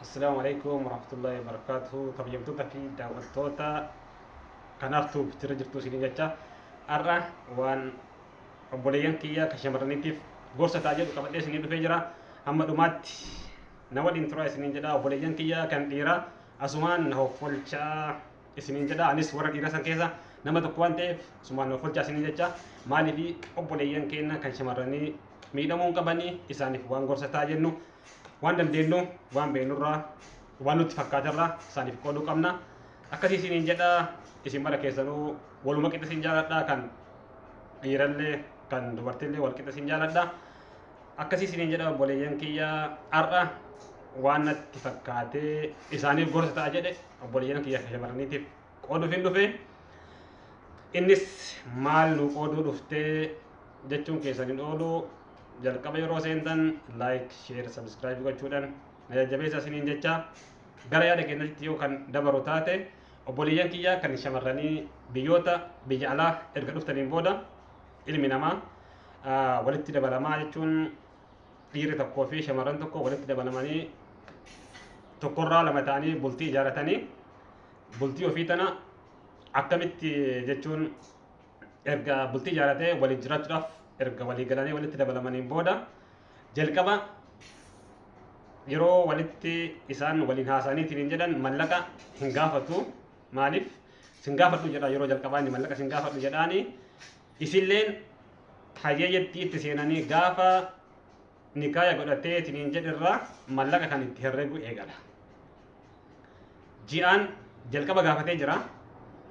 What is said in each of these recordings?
Assalamualaikum warahmatullahi wabarakatuh. Kabajamtoota fi daawwattoota kanaaftuu jira jirtu isin jecha har'a waan obboleeyyan kiyya kan shamarraniitiif gorsa ta'a jedhu qabadhee isinii dhufee jira. Hamma dhumaatti na waliin tura isiniin jedha. Obboleeyyan kiyya kan dhiiraa asumaan na hoffolchaa isiniin jedha. Anis warra dhiiraa san keessa nama tokko waan ta'eef asumaan na hoffolchaa isiniin jecha. Maaliif obboleeyyan keenya kan shamarranii miidhamuu hin qabanii isaaniif waan gorsa ta'a jennu. Waan dandeenyu waan beeknurraa waan nutti fakkaatarraa isaaniif qooduu qabna. Akkasii isiniin jedha isin bara keessanuu waluma qixa isin jaaladha kan dhiirallee kan dubartiillee wal qixa isin jaaladha. Akkasii isiniin jedha obboleeyyan kiyya har'a waan natti fakkaatee isaaniif gorsa ta'a jedhe obboleeyyan kiyya shamarraniitiif qooduuf hin dhufe. Innis maal nu qooduu dhuftee jechuun keessan hin oolu. Jalqaba yeroo seentan like, share, subscribe gochuudhaan na jajjabeessaa isiniin jecha gara yaada keenyatti yoo kan dabaru taate obboleeyyan kiyya kan shamarranii biyya alaa erga dhuftaniin booda ilmi namaa walitti dabalamaa jechuun dhiirri tokkoo fi shamarran tokko walitti dabalamanii tokkorraa lama ta'anii bultii ijaaratanii bultii ofii tana akkamitti jechuun erga bultii ijaaratee waliin jiraachuudhaaf erga walii galanii walitti dabalamaniin booda jalqaba yeroo walitti isaan waliin haasa'aniitiin jedhan mallaqa hin gaafatu. Maaliif sin gaafadhu jedha yeroo jalqabaa inni mallaqa sin gaafadhu jedhaani isilleen hayyeeyyatti itti seenanii gaafa nikaaya godhateetiin jedhirraa mallaqa kan itti herregu eegala. Ji'aan jalqaba gaafatee jira.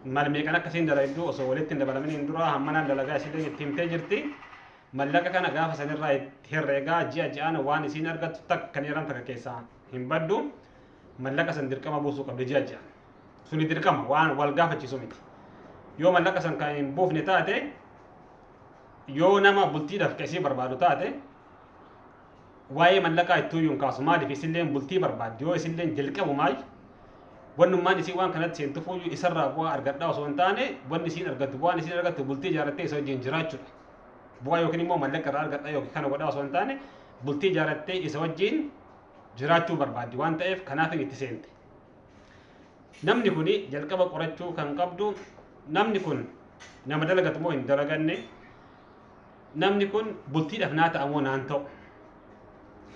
Malmeeqan akkasiin dalaydu osoo walitti hin dabalaminiin dura hammanaan dalagaa isilleen itti himtee jirti. Mallaqa kana gaafa sanirraa itti herreegaa ji'aan waan isiin argattu takka kan yeran takka keessaa hin baddu mallaqa san dirqama buusuu qabdi ji'aan. Suni dirqama waan wal gaafachiisu miti. Yoo mallaqa san kan hin buufne taate yoo nama bultiidhaaf qesii barbaadu taate waa'ee mallaqaa ittuuyyuu hin kaasu. Maaliif isilleen bultii barbaaddi yoo isilleen jalqabu maal wannummaan isii waan kanatti seentufuuyyuu isarraa bu'aa argadhaa osoo hin taane wanni isiin argattu bu'aan isiin argattu bultii ijaarattee isa wajjin jiraachuudha. Bu'aa yookiin immoo mallaqa irraa argadhaa yookiin kana godhaa osoo hin taane bultii ijaarattee isa wajjin jiraachuu barbaaddi waan ta'eef kanaaf itti seente. Namni kun jalqaba qorachuu kan qabdu namni kun nama dalagatu moo hin dalaganne namni kun bultiidhaaf naa ta'a moo naan ta'u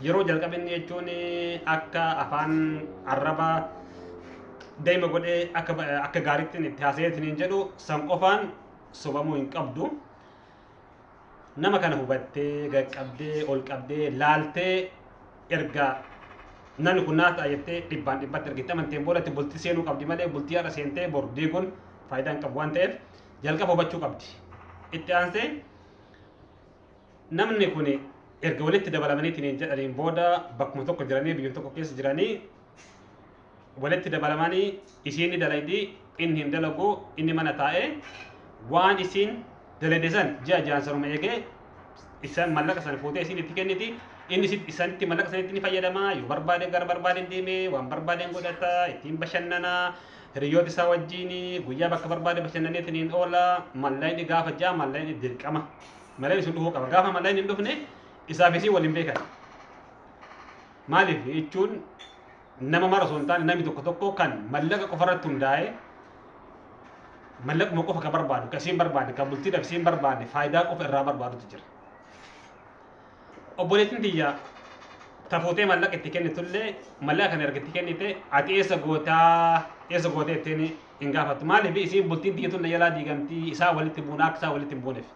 yeroo jalqabinni jechuun akka afaan arrabaa daa'ima godhee akka gaariitti itti haasayeetiin jedhu san qofaan sobamuu hin qabdu. Nama kana hubattee qaqqabdee ol qabdee laaltee erga namni kun naa ta'a jettee dhibbaan dhibbatti ergitti amanteen boodatti bultii seenuu qabdi malee bultii har'a seentee bor diiguun faayidaa hin qabu waan ta'eef jalqaba hubachuu qabdi. Itti aansee namni kun erga walitti dabalamaniitiin jedhaniin booda bakkuma tokko jiranii biyya tokko keessa jiranii walitti dabalamanii isiin dalaydi inni hin dalagu inni mana taa'ee waan isiin dalayde san ji'aan sanuma eegee isaan mallaqa san fuutee isiin itti kenniti inni isaanitti mallaqa sanitti ni fayyadama yoo barbaade gara barbaadeen deemee waan barbaadeen godhata ittiin bashannanaa hiriyoota isaa wajjin guyyaa bakka barbaade bashannaneetiin oola mallayni gaafa ja'a mallayni dirqama mallayni sun dhufuu qaba gaafa mallayni hin dhufne isaaf isii waliin beekan. Maaliif jechuun nama mara osoo hin taane namni tokko tokko kan mallaqa qofarratti hundaa'e mallaquma qofa kan barbaadu kan isiin barbaade kan bultiidhaaf isiin barbaade faayidaa qofa irraa barbaadutu jira. Obboleettiin tiyya tafootee mallaqa itti kennitullee mallaqa kana erga itti kennite ati eessa gootee ittiin hin gaafattu. Maaliif isiin bultiin tiyya tun jalaa diigamtii isaa walitti buunaa akka isaa walitti hin buuneef.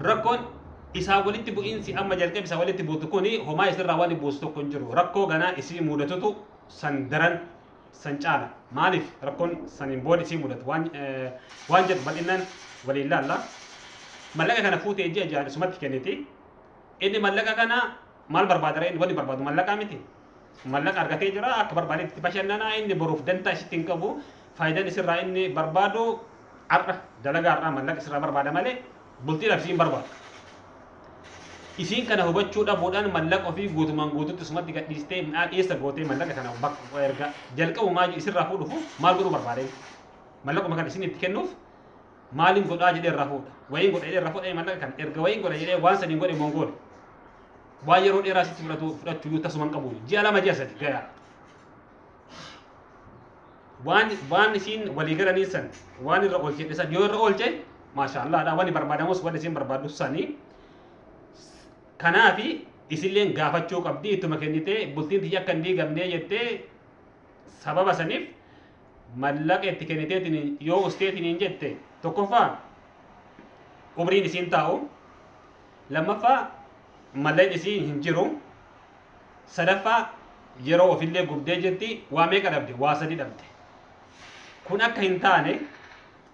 Rakkoon isaa walitti bu'iinsi amma jalqabe isaa walitti buutu kuni homaa isirraa waan buusu tokko hin jiru. Rakkoo ganaa isii mudatutu san daran san caala. Maaliif rakkoon saniin booda isii mudatu waan jedhu bal'inaan waliin laalla. Mallaqa kana fuutee ji'aan isumatti kenniti. Inni mallaqa kana maal barbaadara inni wanni barbaadu mallaqa miti. Mallaqa argatee jira akka barbaade itti bashannanaa inni boruuf dantaa isitti hin qabu. Faayidaan isirraa inni barbaadu har'a dalagaa har'aa mallaqa isirraa barbaada malee bultiidhaaf isiin barbaadu. Isiin kana hubachuu dhabuudhaan mallaqa ofii guutumaan guututti isumatti gadhiistee midhaan dhiyeessa gootee mallaqa kana bakka erga jalqabu maal isirraa fuudhuuf maal godhuu barbaade mallaquma kana isin itti kennuuf maaliin godhaa jedhee irraa fuudha wayiin godha jedhee irraa fuudha mallaqa kana erga wayiin godha jedhee waan sadiin godhe mongoodha waan yeroo dheeraa sitti fudhachuu tasuman qabu ji'a lama ji'a sadi gayaa waan isiin walii galanii san waan irra oolchee san yoo irra oolche maashaallah dha waan barbaadamus waan isiin barbaaddu sanii kanaafi isilleen gaafachuu qabdi ittuma kennitee bultiin tiyya akka hin diigamnee jettee sababa saniif mallaqa itti kenniteetiin yoo usteetiin hin jette tokkoffaa umriin isiin taa'u lammaffaa malleen isiin hin jiru sadaffaa yeroo ofillee gubdee jetti waa meeqa dhabde waa sadi dhabde kun akka hin taane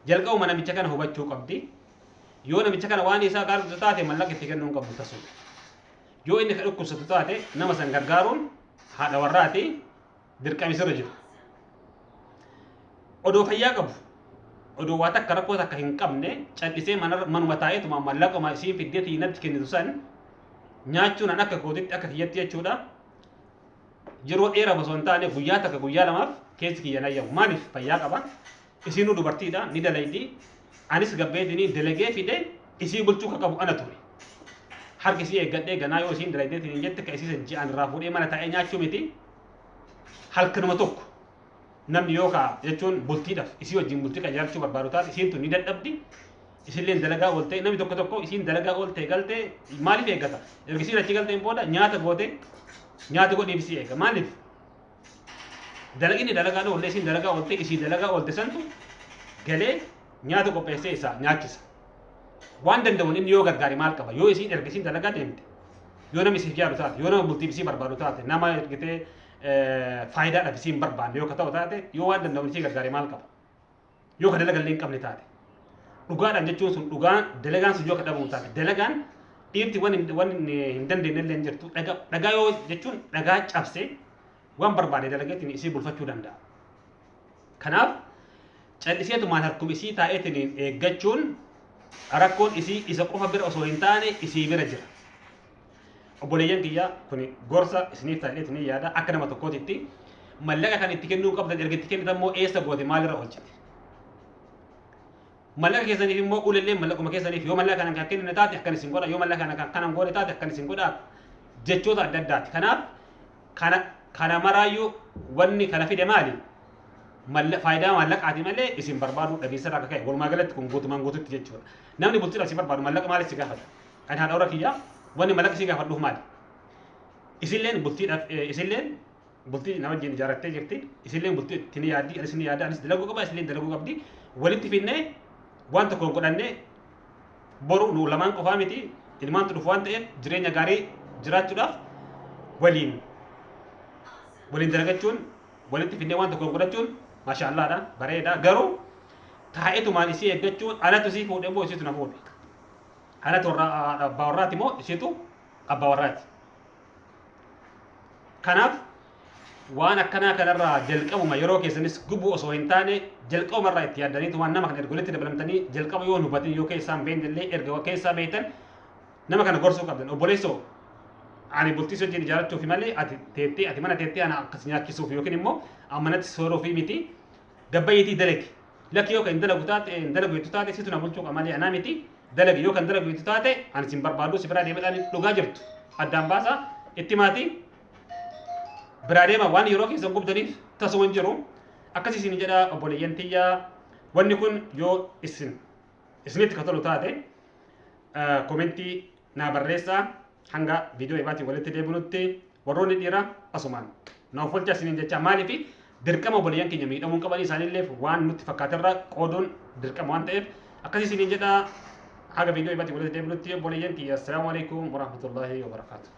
jalqabuma namicha kana hubachuu qabdi yoo namicha kana waan isaa gargaartu taate mallaqa itti kennuu qabu tasuma yoo inni ka dhukkubsatu taate nama san gargaaruun haadha warraati dirqama isirra jiru odoo fayyaa qabu odoo waa takka rakkoo takka hin qabne callisee manuma taa'eetuma mallaquma isiin fiddeetii natti kennitu san nyaachuun an akka kootitti akka kiyyatti jechuudha yeroo dheeraa osoo hin taane guyyaa takka guyyaa lamaaf keessi kiyya nayyamu maaliif fayyaa qaba isiinuu dubartiidha ni dalaydi anis gabbeetini delegee fide isii bulchuu ka qabu ana ture harki isii eeggadhee ganaa yoo isiin dalaydeetiin jette ka isii ji'aan irraa fuudhee mana taa'ee nyaachuu miti halkanuma tokko namni yookaa jechuun bultiidhaaf isii wajjin bultii kan jiraachuu barbaadu taate isiin tun ni dadhabdi isilleen dalagaa oolte namni tokko tokko isiin dalagaa oolte galte maaliif eeggata erga isiin achi galteen booda nyaata goote nyaata godhiif isii eega maaliif dalagini dalagaa oolte isiin dalagaa oolte isii dalagaa oolte santu galee nyaata qopheessee isaa nyaachisa waan danda'uun inni yoo gargaari maal qaba yoo isiin erga isiin dalagaa deemte yoo namni isiif yaadu taate yoo nama bultiif isii barbaadu taate nama ergitee faayidaadhaaf isiin barbaanne yoo ka ta'u taate yoo waan danda'uun isii gargaari maal qaba yoo ka dalagallee hin qabne taate dhugaadhaan jechuun sun dhugaan dalagaan sun yoo ka dhabamu taate dalagaan dhiirti waan hin dandeenye illee hin jirtu dhagaa yoo jechuun dhagaa cabsee waan barbaade dalageetiin isii bulfachuu danda'a kanaaf calliseetumaan harkum isii taa'eetiin eeggachuun rakkoon isii isa qofa bira osoo hin taane isii bira jira obboleeyyan kiyya kun gorsa isiniif taa'eetiin yaada akka nama tokkootitti mallaqa kan itti kennuu qabdan erga itti kennitan immoo eessa goote maalirra oolchite mallaqa keessaniif immoo ulellee mallaquma keessaniif yoo mallaqa kana kan kennine taate akkan isin godha yoo mallaqa kana kan goone taate akkan isin godha jechoota adda addaati kanaaf kana maraayyuu wanni kana fide maali faayidaa mallaqaati malee isin barbaadu dhabiisa irraa ka'e walumaa galatti kun guutumaan guututti jechuudha namni bultiidhaaf si barbaadu mallaqa maaliif si gaafata kan haadha warra kiyyaa wanni mallaqa si gaafadhuuf maali isilleen bultiidhaaf isilleen bultii nama wajjin ijaarrattee jirti isilleen bultii itti ni yaaddi anis ni yaadda anis dalaguu qaba isilleen dalaguu qabdi walitti finnee waan tokko godhannee boru nu lamaan qofaa miti ilmaantu dhufu waan ta'eef jireenya gaarii jiraachuudhaaf waliin dalagachuun walitti finnee waan tokko godhachuun maashaallaadha bareeda garuu taa'etumaan isii eeggachuun anatu isii fuudhee moo isiitu na fuudhe anatu abbaa warraati moo isiitu abbaa warraati kanaaf waan akkanaa kanarraa jalqabuma yeroo keessanis gubuu osoo hin taane jalqabumarraa itti yaaddaniitu waan nama kana erga walitti dabalamtanii jalqaba yoo hubatin yoo keessaan beeynillee erga keessaa beeytan nama kana gorsuu qabdan obboleessoo ani bultii wajjin ijaarrachuuf malee ati mana teettee ana akkas nyaachisuuf yookiin immoo ammanatti sooroo fi miti gabbayyiitii dalagi lakki yoo kan hin dalagu taate hin dalagu jettu taate situ na bulchuu qaba malee anaa miti dalagi yoo kan dalagu jettu taate ani sin barbaadu si biraa deebiidhaan dhugaa jirtu addaan baasa itti maatii biraa deema waan yeroo keessan gubdaniif tasuma hin jiru akkas isin jedha obboleeyyan tiyyaa wanni kun yoo isinitti ka tolu taate komentii naa barreessaa hanga viidiyoo ibaatiin walitti deebinutti warroonni dhiiraa asumaan naaf olcha isiniin jecha maaliifi dirqama obboleeyyan keenya miidhamuun qabanii isaaniilleef waan nutti fakkaaterra qooduun dirqama waan ta'eef akkasii isiniin jedha haga viidiyoo ibaatiin walitti deebinutti obboleeyyan kiyya assalaamu alaikum warahmatullaahi wabarakaatuh